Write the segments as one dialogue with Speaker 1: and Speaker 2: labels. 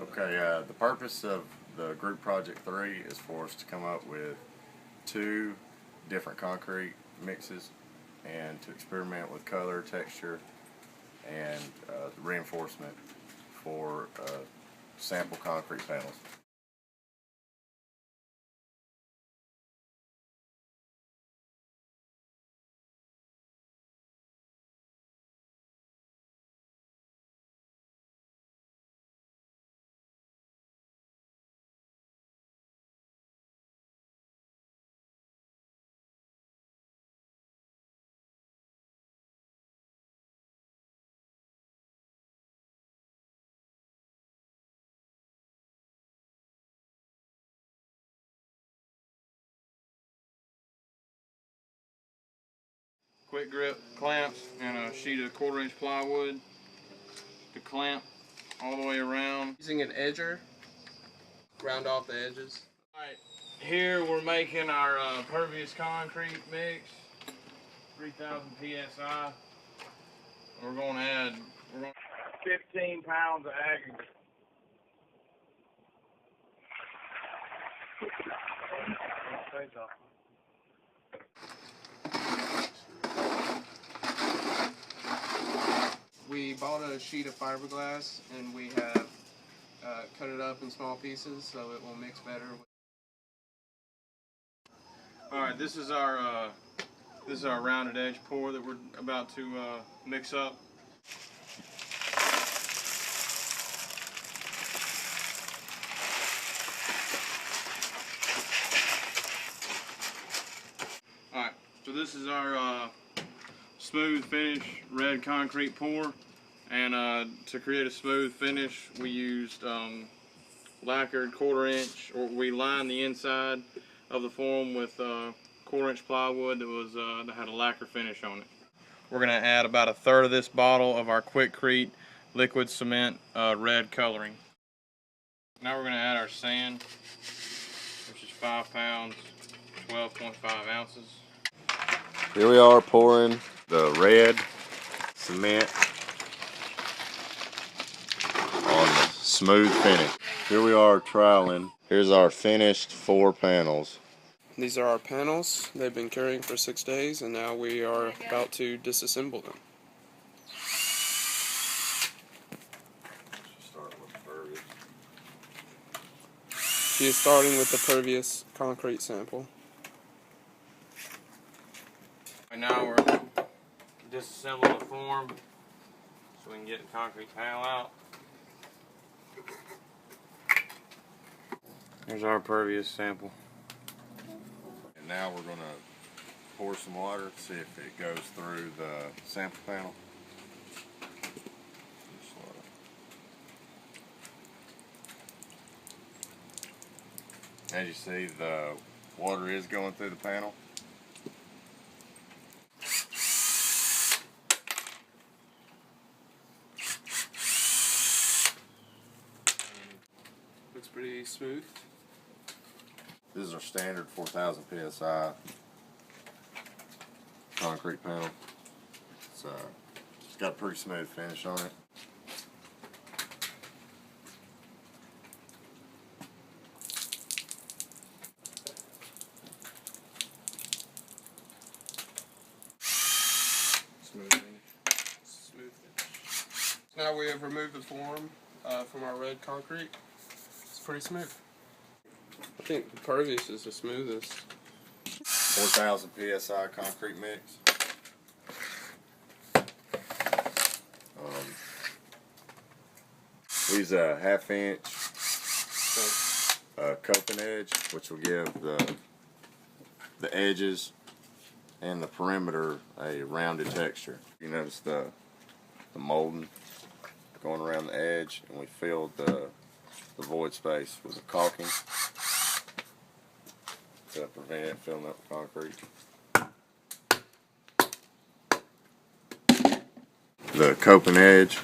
Speaker 1: Okay, the purpose of the group project 3 is for us to come up with 2 different concrete mixes and to experiment with color, texture, and reinforcement for sample concrete panels.
Speaker 2: Quick grip clamps and a sheet of 1/4-inch plywood to clamp all the way around.
Speaker 3: Using an edger, round off the edges.
Speaker 2: Alright, here we're making our pervious concrete mix, 3,000 PSI. We're going to add 15 pounds of aggregate.
Speaker 3: We bought a sheet of fiberglass and we have cut it up in small pieces so it will mix better.
Speaker 2: Alright, this is our rounded edge pour that we're about to mix up. Alright, so this is our smooth finish red concrete pour, and to create a smooth finish we used lacquered 1/4-inch, or we lined the inside of the form with 1/4-inch plywood that had a lacquer finish on it. We're going to add about 1/3 of this bottle of our Quickcrete liquid cement red coloring. Now we're going to add our sand, which is 5 pounds, 12.5 ounces.
Speaker 1: Here we are pouring the red cement on the smooth finish. Here we are trialing. Here's our finished 4 panels.
Speaker 3: These are our panels. They've been curing for 6 days and now we are about to disassemble them. She is starting with the pervious concrete sample.
Speaker 2: And now we're disassembling the form so we can get the concrete panel out. Here's our pervious sample.
Speaker 1: And now we're going to pour some water to see if it goes through the sample panel. As you see, the water is going through the panel.
Speaker 3: Looks pretty smooth.
Speaker 1: This is our standard 4,000 PSI concrete panel. It's got a pretty smooth finish on it.
Speaker 3: Smooth finish. Now we have removed the form from our red concrete. It's pretty smooth. I think the pervious is the smoothest.
Speaker 1: 4,000 PSI concrete mix. We use a 1/2 inch coping edge, which will give the edges and the perimeter a rounded texture. You notice the molding going around the edge, and we filled the void space with the caulking to prevent filling up the concrete. The coping edge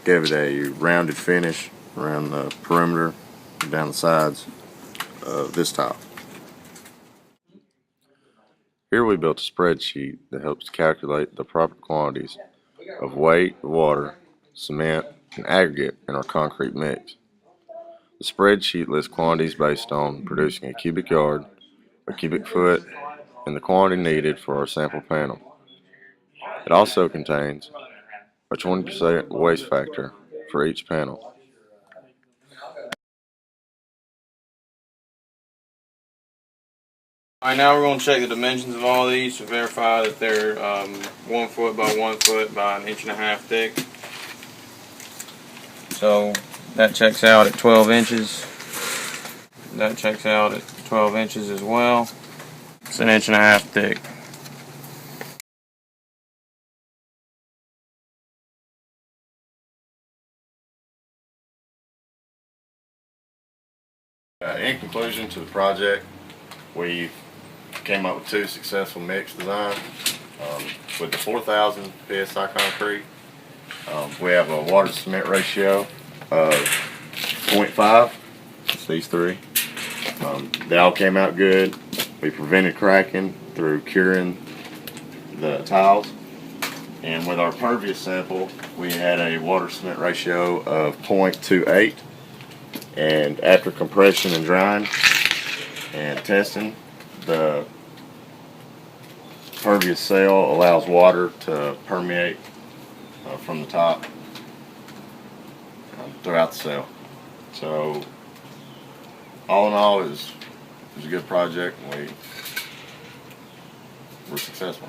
Speaker 1: gave it a rounded finish around the perimeter and down the sides of this tile. Here we built a spreadsheet that helps calculate the proper quantities of weight, water, cement, and aggregate in our concrete mix. The spreadsheet lists quantities based on producing a cubic yard, a cubic foot, and the quantity needed for our sample panel. It also contains a 20% waste factor for each panel.
Speaker 2: Alright, now we're going to check the dimensions of all these to verify that they're 1 foot by 1 foot by 1.5 inches thick. So that checks out at 12 inches. That checks out at 12 inches as well. It's 1.5 inches thick.
Speaker 1: In conclusion to the project, we came up with 2 successful mix designs. With the 4,000 BSCI concrete, we have a water to cement ratio of 0.5. It's these 3. They all came out good. We prevented cracking through curing the tiles. And with our pervious sample, we had a water cement ratio of 0.28. And after compression and drying and testing, the pervious cell allows water to permeate from the top throughout the cell. So all in all, it was a good project, and we were successful.